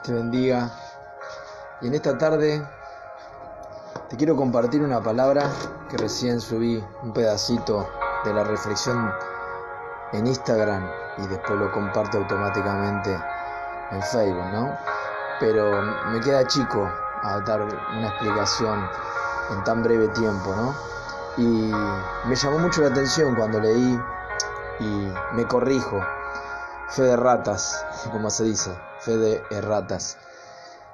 te bendiga. Y en esta tarde te quiero compartir una palabra que recién subí un pedacito de la reflexión en Instagram y después lo comparto automáticamente en Facebook, ¿no? Pero me queda chico a dar una explicación en tan breve tiempo, ¿no? Y me llamó mucho la atención cuando leí, y me corrijo, fe de ratas, como se dice, fe de erratas.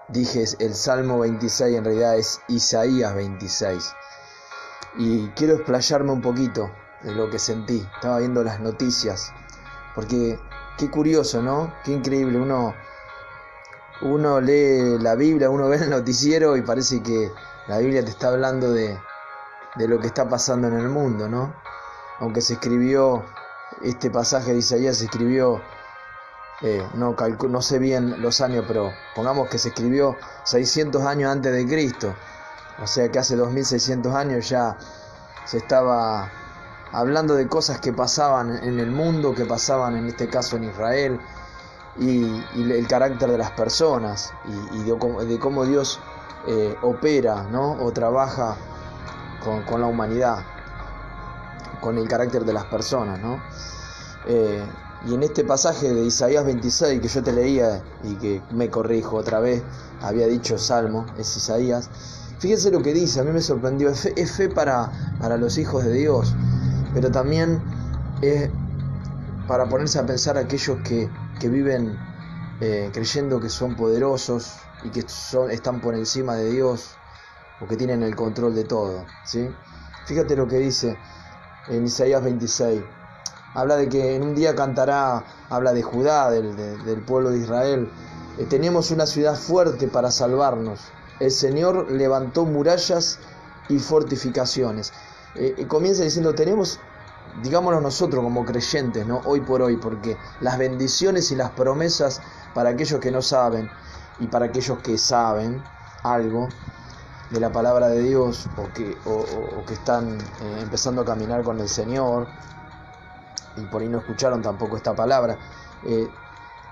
Dije el Salmo 26, en realidad es Isaías 26. Y quiero explayarme un poquito de lo que sentí. Estaba viendo las noticias, porque qué curioso, ¿no? Qué increíble. Uno lee la Biblia, uno ve el noticiero y parece que la Biblia te está hablando de lo que está pasando en el mundo, ¿no? Aunque se escribió, este pasaje de Isaías se escribió, no sé bien los años, pero pongamos que se escribió 600 años antes de Cristo. O sea que hace 2600 años ya se estaba hablando de cosas que pasaban en el mundo, que pasaban en este caso en Israel, y el carácter de las personas, y de cómo Dios opera, ¿no? O trabaja con la humanidad, con el carácter de las personas, ¿no? Y en este pasaje de Isaías 26 que yo te leía y que me corrijo otra vez, había dicho Salmo, es Isaías. Fíjense lo que dice, a mí me sorprendió. Es fe para los hijos de Dios, pero también es para ponerse a pensar aquellos que viven creyendo que son poderosos y que están por encima de Dios, o que tienen el control de todo, ¿sí? Fíjate lo que dice en Isaías 26. Habla de que en un día cantará, habla de Judá, del pueblo de Israel. Tenemos una ciudad fuerte para salvarnos. El Señor levantó murallas y fortificaciones. Comienza diciendo, tenemos, digámoslo nosotros como creyentes, ¿no? Hoy por hoy, porque las bendiciones y las promesas para aquellos que no saben y para aquellos que saben algo de la palabra de Dios, o que están empezando a caminar con el Señor, y por ahí no escucharon tampoco esta palabra,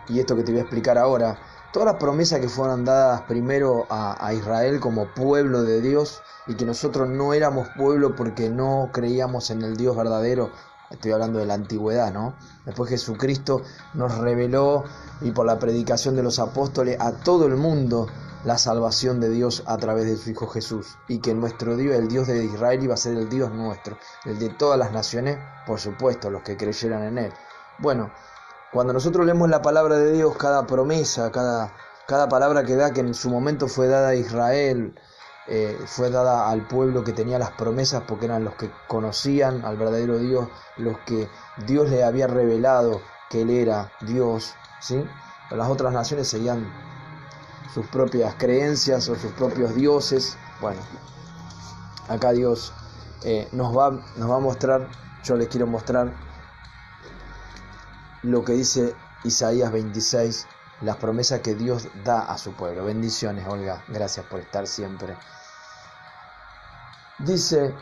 y esto que te voy a explicar ahora, todas las promesas que fueron dadas primero a Israel como pueblo de Dios, y que nosotros no éramos pueblo porque no creíamos en el Dios verdadero. Estoy hablando de la antigüedad, ¿no? Después Jesucristo nos reveló, y por la predicación de los apóstoles, a todo el mundo la salvación de Dios a través de su Hijo Jesús, y que nuestro Dios, el Dios de Israel, iba a ser el Dios nuestro, el de todas las naciones, por supuesto, los que creyeran en Él. Bueno, cuando nosotros leemos la palabra de Dios, cada promesa, cada palabra que da, que en su momento fue dada a Israel, fue dada al pueblo que tenía las promesas, porque eran los que conocían al verdadero Dios, los que Dios les había revelado que Él era Dios, ¿sí? Pero las otras naciones seguían sus propias creencias o sus propios dioses. Bueno, acá Dios nos va a mostrar, yo les quiero mostrar lo que dice Isaías 26, las promesas que Dios da a su pueblo. Bendiciones, Olga, gracias por estar siempre. Dice,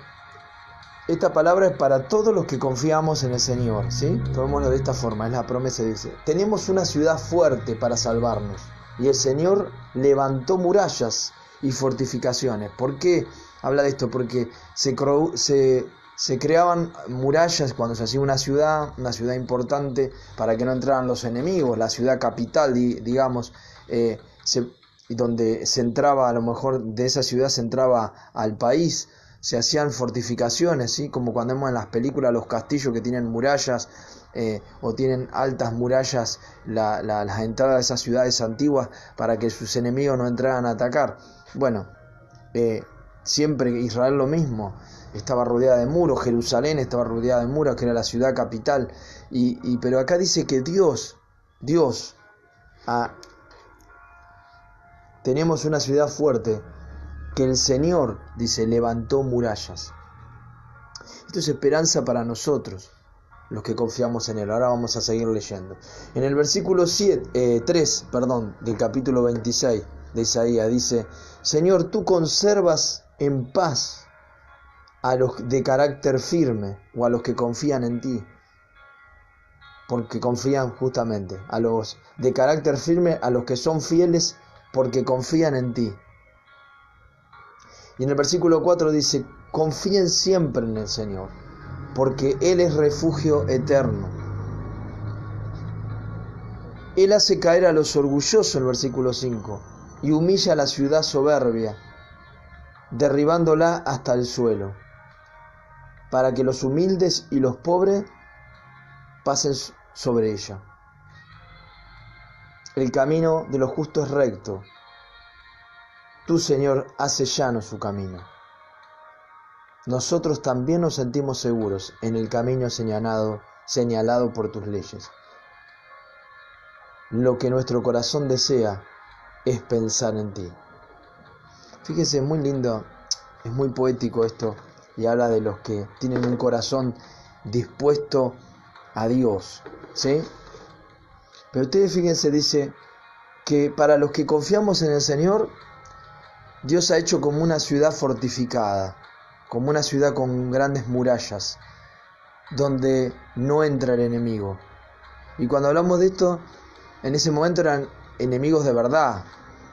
esta palabra es para todos los que confiamos en el Señor, ¿sí? Tomémoslo de esta forma, es la promesa. Dice, tenemos una ciudad fuerte para salvarnos, y el Señor levantó murallas y fortificaciones. ¿Por qué habla de esto? Porque se creaban murallas cuando se hacía una ciudad importante, para que no entraran los enemigos, la ciudad capital, digamos, donde se entraba, a lo mejor de esa ciudad se entraba al país. Se hacían fortificaciones, ¿sí? Como cuando vemos en las películas los castillos que tienen murallas, o tienen altas murallas, las entradas de esas ciudades antiguas, para que sus enemigos no entraran a atacar. Bueno, siempre Israel lo mismo, estaba rodeada de muros. Jerusalén estaba rodeada de muros, que era la ciudad capital, pero acá dice que Dios, tenemos una ciudad fuerte, que el Señor, dice, levantó murallas. Esto es esperanza para nosotros, los que confiamos en Él. Ahora vamos a seguir leyendo. En el versículo 3 del capítulo 26 de Isaías dice, Señor, tú conservas en paz a los de carácter firme, o a los que confían en ti. porque confían justamente, a los de carácter firme, a los que son fieles porque confían en ti. Y en el versículo 4 dice, confíen siempre en el Señor, porque Él es refugio eterno. Él hace caer a los orgullosos, el versículo 5, y humilla a la ciudad soberbia, derribándola hasta el suelo, para que los humildes y los pobres pasen sobre ella. El camino de los justos es recto. Tú, Señor, haces llano su camino. Nosotros también nos sentimos seguros en el camino señalado por tus leyes. Lo que nuestro corazón desea es pensar en ti. Fíjese, es muy lindo, es muy poético esto, y habla de los que tienen un corazón dispuesto a Dios, ¿sí? Pero ustedes fíjense, dice que para los que confiamos en el Señor, Dios ha hecho como una ciudad fortificada, como una ciudad con grandes murallas, donde no entra el enemigo. Y cuando hablamos de esto, en ese momento eran enemigos de verdad,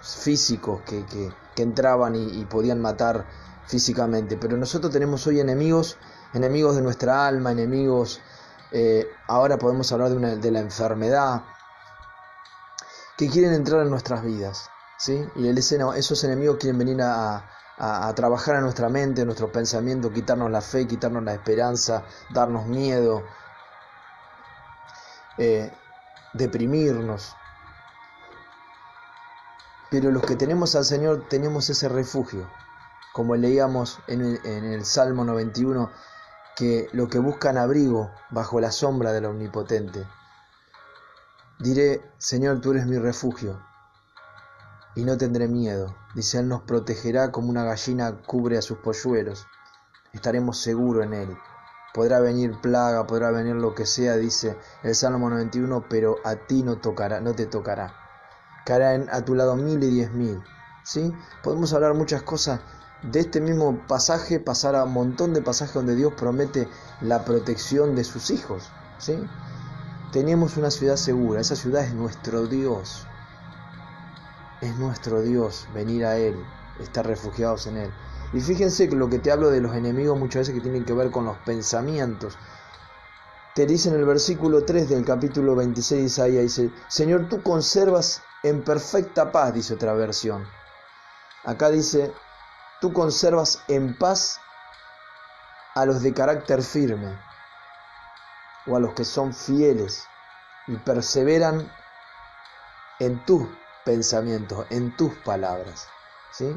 físicos, que entraban y podían matar físicamente. Pero nosotros tenemos hoy enemigos de nuestra alma, enemigos, ahora podemos hablar de la enfermedad, que quieren entrar en nuestras vidas, ¿sí? Y esos enemigos quieren venir a trabajar en nuestra mente, en nuestro pensamiento, quitarnos la fe, quitarnos la esperanza, darnos miedo, deprimirnos. Pero los que tenemos al Señor tenemos ese refugio, como leíamos en el Salmo 91, que los que buscan abrigo bajo la sombra del Omnipotente. Diré, Señor, tú eres mi refugio, y no tendré miedo. Dice, Él nos protegerá como una gallina cubre a sus polluelos. Estaremos seguros en Él. Podrá venir plaga, podrá venir lo que sea, dice el Salmo 91, pero a ti no te tocará. Caerán a tu lado 1000 y 10.000. ¿Sí? Podemos hablar muchas cosas de este mismo pasaje, pasar a un montón de pasajes donde Dios promete la protección de sus hijos. ¿Sí? Tenemos una ciudad segura, esa ciudad es nuestro Dios. Es nuestro Dios, venir a Él, estar refugiados en Él. Y fíjense que lo que te hablo de los enemigos muchas veces que tienen que ver con los pensamientos. Te dice en el versículo 3 del capítulo 26 de Isaías, dice, Señor, tú conservas en perfecta paz, dice otra versión. Acá dice, tú conservas en paz a los de carácter firme, o a los que son fieles y perseveran en tus pensamientos, en tus palabras, ¿sí?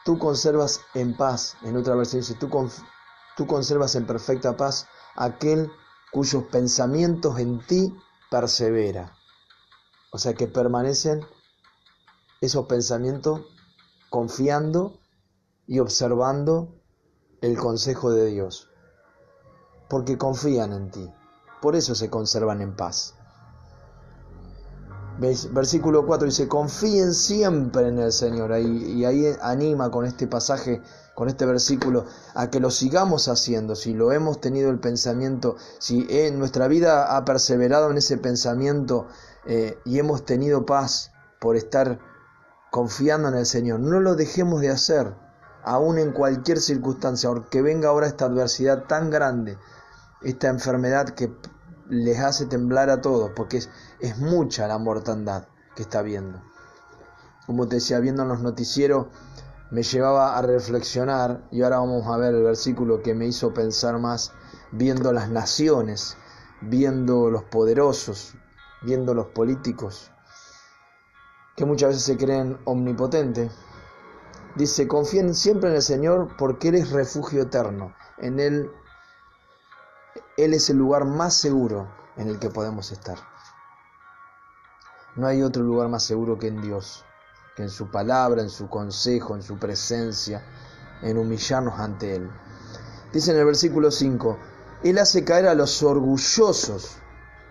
Tú conservas en paz, en otra versión dice, tú conservas en perfecta paz aquel cuyos pensamientos en ti persevera. O sea que permanecen esos pensamientos confiando y observando el consejo de Dios, porque confían en ti, por eso se conservan en paz. Versículo 4 dice, confíen siempre en el Señor, y ahí anima con este pasaje, con este versículo, a que lo sigamos haciendo. Si lo hemos tenido el pensamiento, si en nuestra vida ha perseverado en ese pensamiento y hemos tenido paz por estar confiando en el Señor, no lo dejemos de hacer, aún en cualquier circunstancia, porque venga ahora esta adversidad tan grande, esta enfermedad que les hace temblar a todos, porque es mucha la mortandad que está viendo. Como te decía, viendo en los noticieros me llevaba a reflexionar, y ahora vamos a ver el versículo que me hizo pensar más, viendo las naciones, viendo los poderosos, viendo los políticos, que muchas veces se creen omnipotentes. Dice, confíen siempre en el Señor porque Él es refugio eterno. En Él es el lugar más seguro en el que podemos estar. No hay otro lugar más seguro que en Dios, que en su palabra, en su consejo, en su presencia, en humillarnos ante Él. Dice en el versículo 5, Él hace caer a los orgullosos,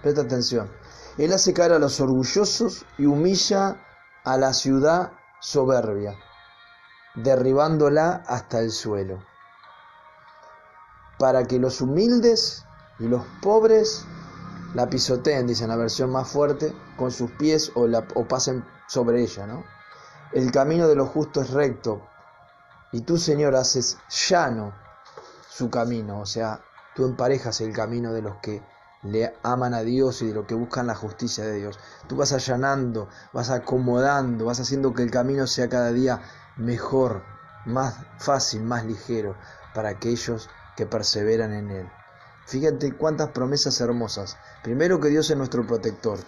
presta atención, Él hace caer a los orgullosos y humilla a la ciudad soberbia, derribándola hasta el suelo, para que los humildes y los pobres la pisoteen, dice en la versión más fuerte, con sus pies o pasen sobre ella, ¿no? El camino de los justos es recto, y tú, Señor, haces llano su camino, o sea, tú emparejas el camino de los que le aman a Dios y de los que buscan la justicia de Dios. Tú vas allanando, vas acomodando, vas haciendo que el camino sea cada día mejor, más fácil, más ligero, para aquellos que perseveran en Él. Fíjate cuántas promesas hermosas. Primero, que Dios es nuestro protector.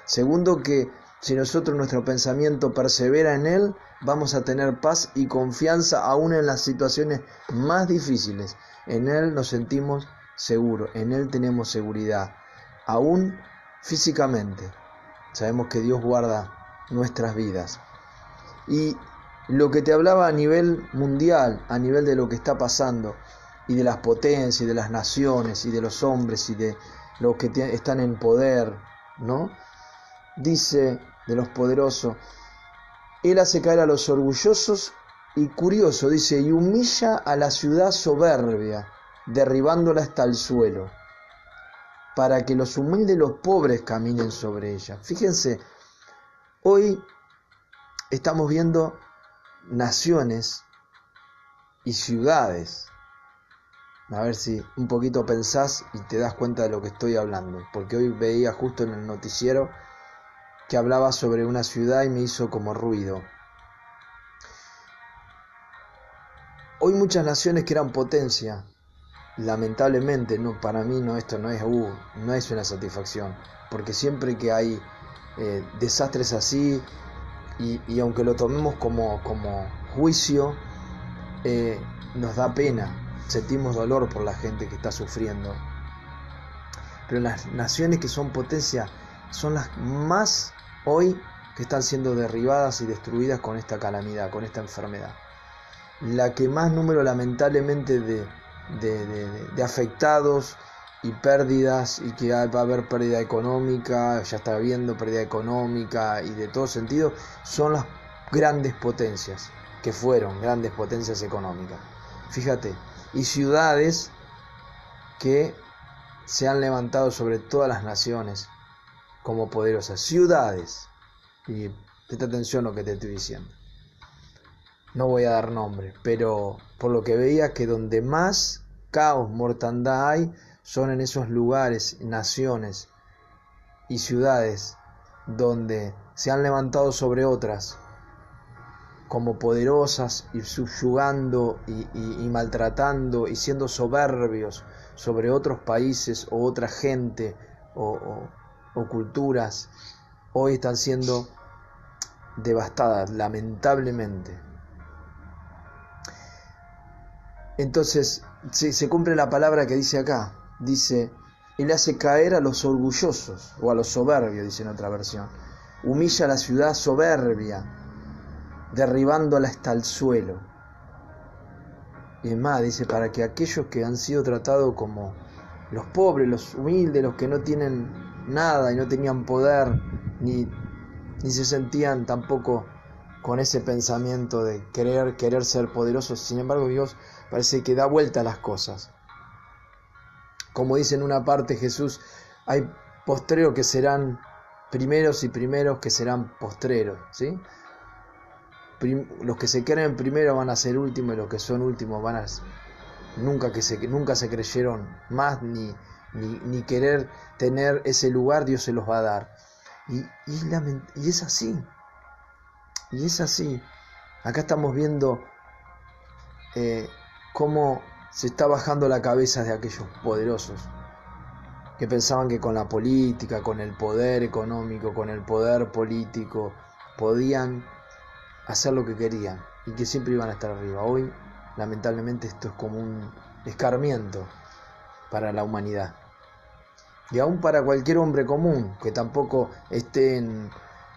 Segundo, que si nosotros nuestro pensamiento persevera en Él, vamos a tener paz y confianza aún en las situaciones más difíciles. En Él nos sentimos seguros, en Él tenemos seguridad, aún físicamente. Sabemos que Dios guarda nuestras vidas. Y lo que te hablaba a nivel mundial, a nivel de lo que está pasando, y de las potencias, y de las naciones, y de los hombres, y de los que están en poder, ¿no? Dice de los poderosos, Él hace caer a los orgullosos, y curioso, dice, y humilla a la ciudad soberbia, derribándola hasta el suelo, para que los humildes y los pobres caminen sobre ella. Fíjense, hoy estamos viendo naciones y ciudades. A ver si un poquito pensás y te das cuenta de lo que estoy hablando, porque hoy veía justo en el noticiero que hablaba sobre una ciudad y me hizo como ruido. Hoy muchas naciones que eran potencia, lamentablemente, no, para mí esto no es una satisfacción, porque siempre que hay desastres así, y aunque lo tomemos como juicio, nos da pena, sentimos dolor por la gente que está sufriendo. Pero las naciones que son potencia son las más hoy que están siendo derribadas y destruidas con esta calamidad, con esta enfermedad. La que más número lamentablemente de afectados y pérdidas, y que va a haber pérdida económica, ya está habiendo pérdida económica y de todo sentido, son las grandes potencias, que fueron grandes potencias económicas. Fíjate, y ciudades que se han levantado sobre todas las naciones como poderosas. Ciudades, y presta atención a lo que te estoy diciendo. No voy a dar nombre, pero por lo que veía que donde más caos, mortandad hay, son en esos lugares, naciones y ciudades donde se han levantado sobre otras como poderosas y subyugando y maltratando y siendo soberbios sobre otros países o otra gente o culturas. Hoy están siendo devastadas, lamentablemente. Entonces se cumple la palabra que dice acá. Dice, Él hace caer a los orgullosos, o a los soberbios, dice en otra versión. Humilla a la ciudad soberbia, derribándola hasta el suelo. Y es más, dice, para que aquellos que han sido tratados como los pobres, los humildes, los que no tienen nada y no tenían poder, ni se sentían tampoco con ese pensamiento de querer ser poderosos. Sin embargo, Dios parece que da vuelta a las cosas. Como dice en una parte Jesús, hay postreros que serán primeros y primeros que serán postreros, ¿sí? Los que se creen primero van a ser últimos, y los que son últimos van a nunca se creyeron más ni querer tener ese lugar. Dios se los va a dar, y es así, Acá estamos viendo cómo se está bajando la cabeza de aquellos poderosos que pensaban que con la política, con el poder económico, con el poder político podían hacer lo que querían y que siempre iban a estar arriba. Hoy, lamentablemente, esto es como un escarmiento para la humanidad. Y aún para cualquier hombre común, que tampoco esté en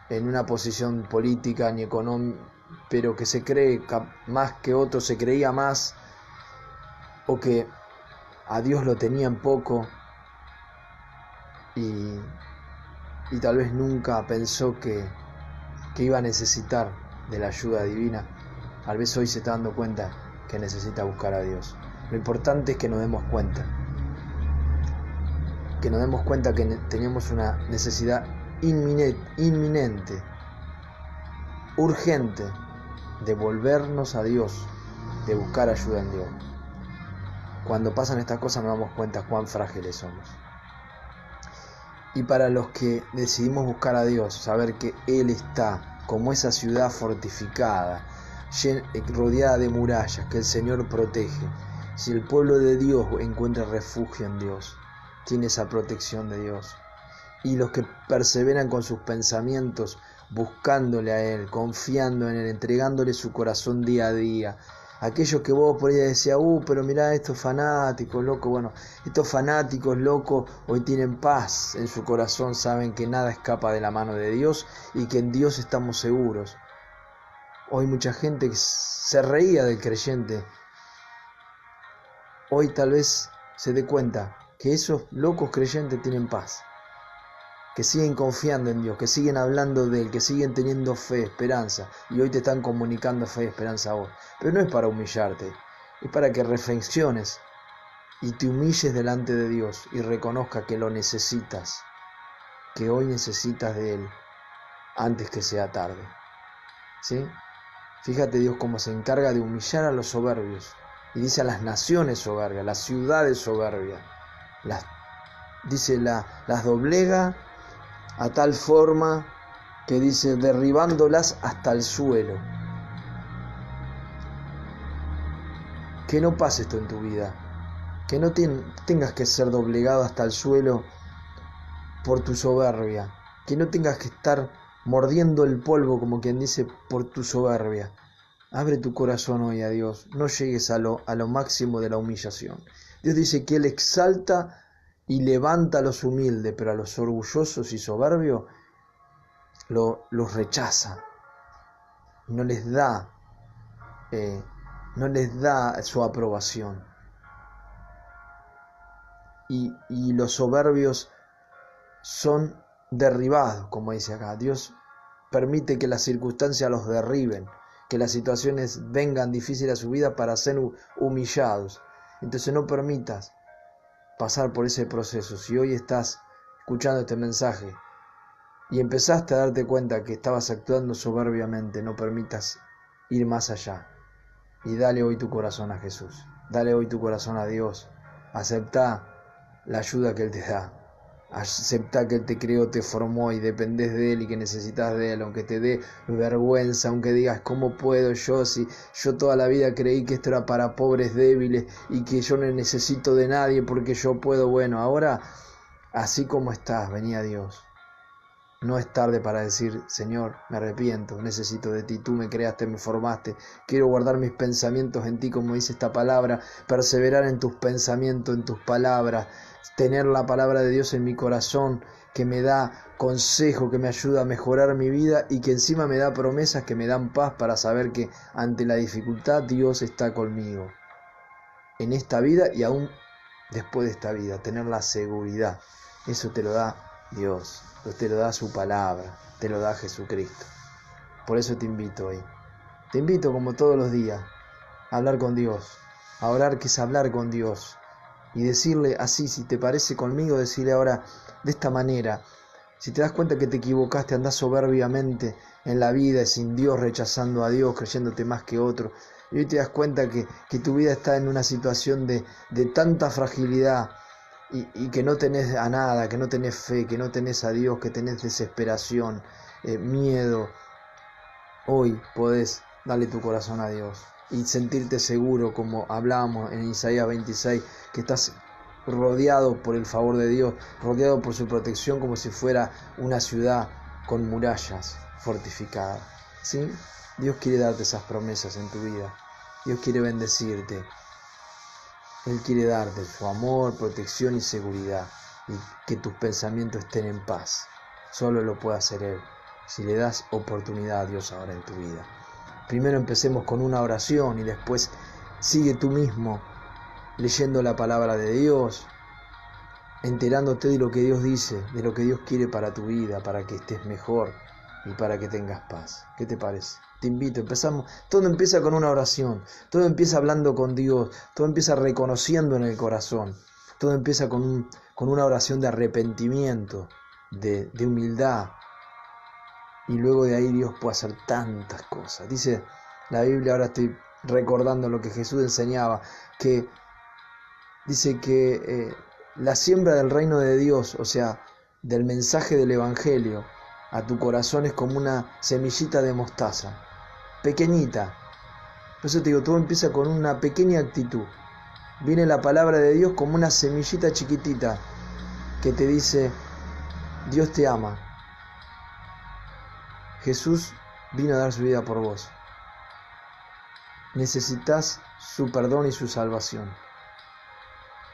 una posición política ni económica, pero que se cree más que otro, se creía más, o que a Dios lo tenía en poco, y tal vez nunca pensó que iba a necesitar de la ayuda divina. Tal vez hoy se está dando cuenta que necesita buscar a Dios. Lo importante es que nos demos cuenta que nos demos cuenta que tenemos una necesidad inminente, urgente, de volvernos a Dios, de buscar ayuda en Dios. Cuando pasan estas cosas nos damos cuenta cuán frágiles somos. Y para los que decidimos buscar a Dios, saber que Él está como esa ciudad fortificada, rodeada de murallas, que el Señor protege. Si el pueblo de Dios encuentra refugio en Dios, tiene esa protección de Dios. Y los que perseveran con sus pensamientos, buscándole a Él, confiando en Él, entregándole su corazón día a día. Aquellos que vos por ahí decías, pero mirá estos fanáticos, loco. Bueno, estos fanáticos, locos, hoy tienen paz en su corazón, saben que nada escapa de la mano de Dios y que en Dios estamos seguros. Hoy mucha gente que se reía del creyente, hoy tal vez se dé cuenta que esos locos creyentes tienen paz, que siguen confiando en Dios, que siguen hablando de Él, que siguen teniendo fe, esperanza, y hoy te están comunicando fe y esperanza a vos. Pero no es para humillarte, es para que reflexiones y te humilles delante de Dios y reconozca que lo necesitas, que hoy necesitas de Él antes que sea tarde. ¿Sí? Fíjate Dios cómo se encarga de humillar a los soberbios, y dice a las naciones soberbias, las ciudades soberbias, las doblega a tal forma que dice derribándolas hasta el suelo. Que no pase esto en tu vida, que no tengas que ser doblegado hasta el suelo por tu soberbia, que no tengas que estar mordiendo el polvo, como quien dice, por tu soberbia. Abre tu corazón hoy a Dios, no llegues a lo máximo de la humillación. Dios dice que Él exalta y levanta a los humildes, pero a los orgullosos y soberbios los rechaza, no les da su aprobación. Y los soberbios son derribados, como dice acá. Dios permite que las circunstancias los derriben, que las situaciones vengan difíciles a su vida para ser humillados. Entonces no permitas pasar por ese proceso. Si hoy estás escuchando este mensaje y empezaste a darte cuenta que estabas actuando soberbiamente, no permitas ir más allá. Y dale hoy tu corazón a Jesús. Dale hoy tu corazón a Dios. Aceptá la ayuda que Él te da. Aceptá que Él te creó, te formó y dependés de Él y que necesitas de Él, aunque te dé vergüenza, aunque digas, ¿cómo puedo yo? Si yo toda la vida creí que esto era para pobres débiles y que yo no necesito de nadie porque yo puedo. Bueno, ahora, así como estás, vení a Dios. No es tarde para decir, Señor, me arrepiento, necesito de ti, tú me creaste, me formaste, quiero guardar mis pensamientos en ti, como dice esta palabra, perseverar en tus pensamientos, en tus palabras, tener la palabra de Dios en mi corazón, que me da consejo, que me ayuda a mejorar mi vida y que encima me da promesas que me dan paz para saber que ante la dificultad Dios está conmigo, en esta vida y aún después de esta vida, tener la seguridad, eso te lo da Dios. Te lo da su palabra, te lo da Jesucristo. Por eso te invito hoy. Te invito como todos los días a hablar con Dios, a orar, que es hablar con Dios y decirle así, si te parece conmigo, decirle ahora de esta manera. Si te das cuenta que te equivocaste, andás soberbiamente en la vida, sin Dios, rechazando a Dios, creyéndote más que otro, y hoy te das cuenta que tu vida está en una situación de tanta fragilidad, y que no tenés a nada, que no tenés fe, que no tenés a Dios, que tenés desesperación, miedo, hoy podés darle tu corazón a Dios y sentirte seguro, como hablábamos en Isaías 26, que estás rodeado por el favor de Dios, rodeado por su protección, como si fuera una ciudad con murallas fortificadas. ¿Sí? Dios quiere darte esas promesas en tu vida, Dios quiere bendecirte. Él quiere darte su amor, protección y seguridad, y que tus pensamientos estén en paz. Solo lo puede hacer Él, si le das oportunidad a Dios ahora en tu vida. Primero empecemos con una oración y después sigue tú mismo leyendo la palabra de Dios, enterándote de lo que Dios dice, de lo que Dios quiere para tu vida, para que estés mejor y para que tengas paz. ¿Qué te parece? Te invito, todo empieza con una oración, todo empieza hablando con Dios, todo empieza reconociendo en el corazón. Todo empieza con una oración de arrepentimiento, de humildad. Y luego de ahí Dios puede hacer tantas cosas. Dice la Biblia, ahora estoy recordando lo que Jesús enseñaba, que dice que la siembra del reino de Dios, o sea, del mensaje del Evangelio, a tu corazón es como una semillita de mostaza, pequeñita. Por eso te digo, todo empieza con una pequeña actitud. Viene la palabra de Dios como una semillita chiquitita que te dice, Dios te ama. Jesús vino a dar su vida por vos. Necesitas su perdón y su salvación.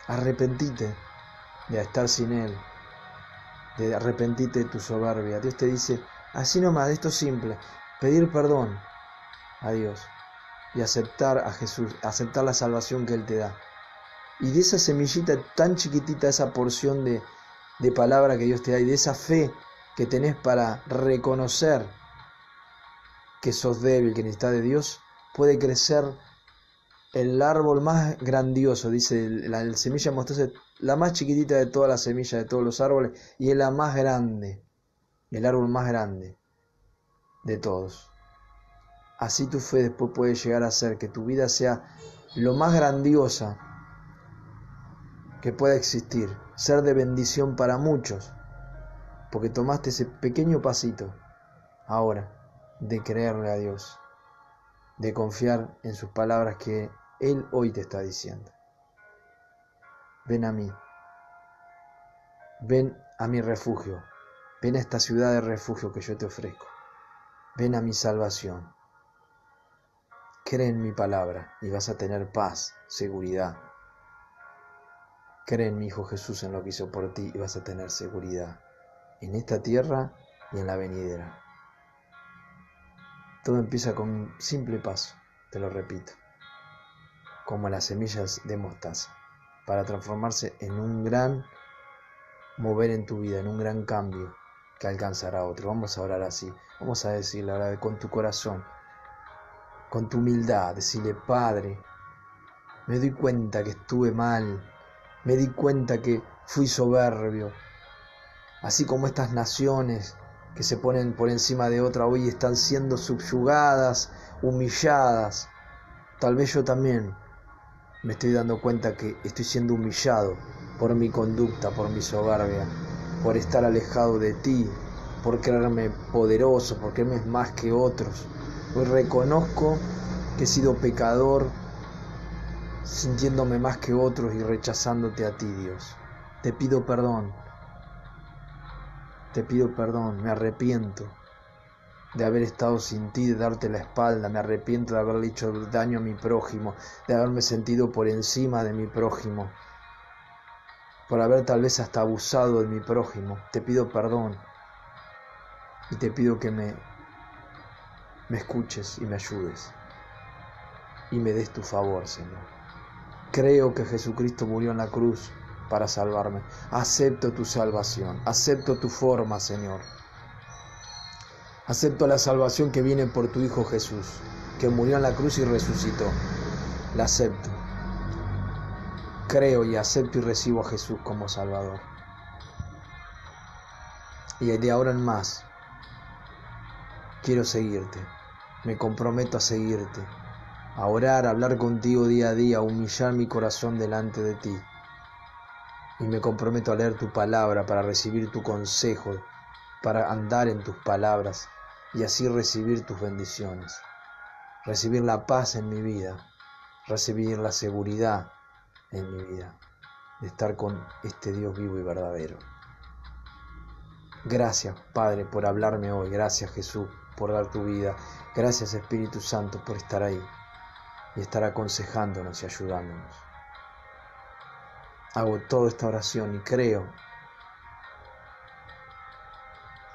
Arrepentite de estar sin Él, de arrepentirte de tu soberbia. Dios te dice, así nomás, esto es simple, pedir perdón a Dios y aceptar a Jesús, aceptar la salvación que Él te da. Y de esa semillita tan chiquitita, esa porción de palabra que Dios te da y de esa fe que tenés para reconocer que sos débil, que necesitas de Dios, puede crecer el árbol más grandioso. Dice la semilla de mostaza, la más chiquitita de todas las semillas de todos los árboles, y es la más grande, el árbol más grande de todos. Así tu fe después puede llegar a ser que tu vida sea lo más grandiosa que pueda existir, ser de bendición para muchos, porque tomaste ese pequeño pasito ahora de creerle a Dios, de confiar en sus palabras que Él hoy te está diciendo. Ven a mí, ven a mi refugio, ven a esta ciudad de refugio que yo te ofrezco, ven a mi salvación. Cree en mi palabra y vas a tener paz, seguridad. Cree en mi Hijo Jesús, en lo que hizo por ti, y vas a tener seguridad en esta tierra y en la venidera. Todo empieza con un simple paso, te lo repito, como las semillas de mostaza, para transformarse en un gran mover en tu vida, en un gran cambio que alcanzará a otro. Vamos a orar así, vamos a decirle ahora con tu corazón, con tu humildad, decirle, Padre, me doy cuenta que estuve mal, me di cuenta que fui soberbio, así como estas naciones que se ponen por encima de otra hoy están siendo subyugadas, humilladas. Tal vez yo también me estoy dando cuenta que estoy siendo humillado por mi conducta, por mi soberbia, por estar alejado de ti, por creerme poderoso, por creerme más que otros. Hoy reconozco que he sido pecador, sintiéndome más que otros y rechazándote a ti, Dios. Te pido perdón, me arrepiento de haber estado sin ti, de darte la espalda, me arrepiento de haberle hecho daño a mi prójimo, de haberme sentido por encima de mi prójimo, por haber tal vez hasta abusado de mi prójimo. Te pido perdón y te pido que me escuches y me ayudes y me des tu favor, Señor. Creo que Jesucristo murió en la cruz para salvarme. Acepto tu salvación, acepto tu forma, Señor. Acepto la salvación que viene por tu Hijo Jesús, que murió en la cruz y resucitó. La acepto. Creo y acepto y recibo a Jesús como Salvador. Y de ahora en más, quiero seguirte. Me comprometo a seguirte, a orar, a hablar contigo día a día, a humillar mi corazón delante de ti. Y me comprometo a leer tu palabra para recibir tu consejo, para andar en tus palabras y así recibir tus bendiciones, recibir la paz en mi vida, recibir la seguridad en mi vida, de estar con este Dios vivo y verdadero. Gracias, Padre, por hablarme hoy. Gracias, Jesús, por dar tu vida. Gracias, Espíritu Santo, por estar ahí y estar aconsejándonos y ayudándonos. Hago toda esta oración y creo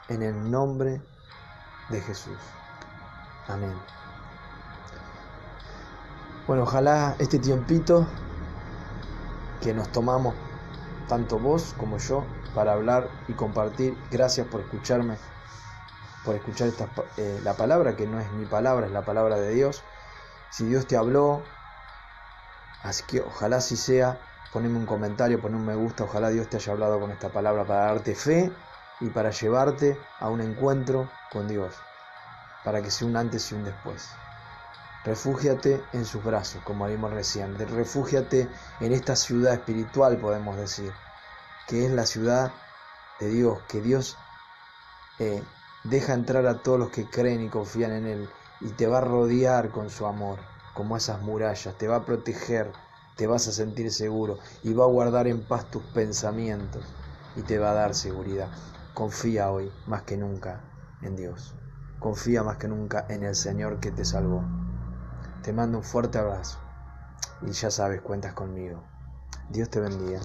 en el nombre de Jesús. Amén. Bueno, ojalá este tiempito que nos tomamos, tanto vos como yo, para hablar y compartir. Gracias por escucharme, por escuchar la palabra, que no es mi palabra, es la palabra de Dios. Si Dios te habló, así que ojalá así sea. poneme un comentario, poneme un me gusta. Ojalá Dios te haya hablado con esta palabra para darte fe y para llevarte a un encuentro con Dios, para que sea un antes y un después. Refúgiate en sus brazos, como vimos recién. Refúgiate en esta ciudad espiritual, podemos decir, que es la ciudad de Dios, que Dios deja entrar a todos los que creen y confían en Él, y te va a rodear con su amor, como esas murallas, te va a proteger, te vas a sentir seguro, y va a guardar en paz tus pensamientos, y te va a dar seguridad. Confía hoy, más que nunca, en Dios. Confía más que nunca en el Señor que te salvó. Te mando un fuerte abrazo, y ya sabes, cuentas conmigo. Dios te bendiga.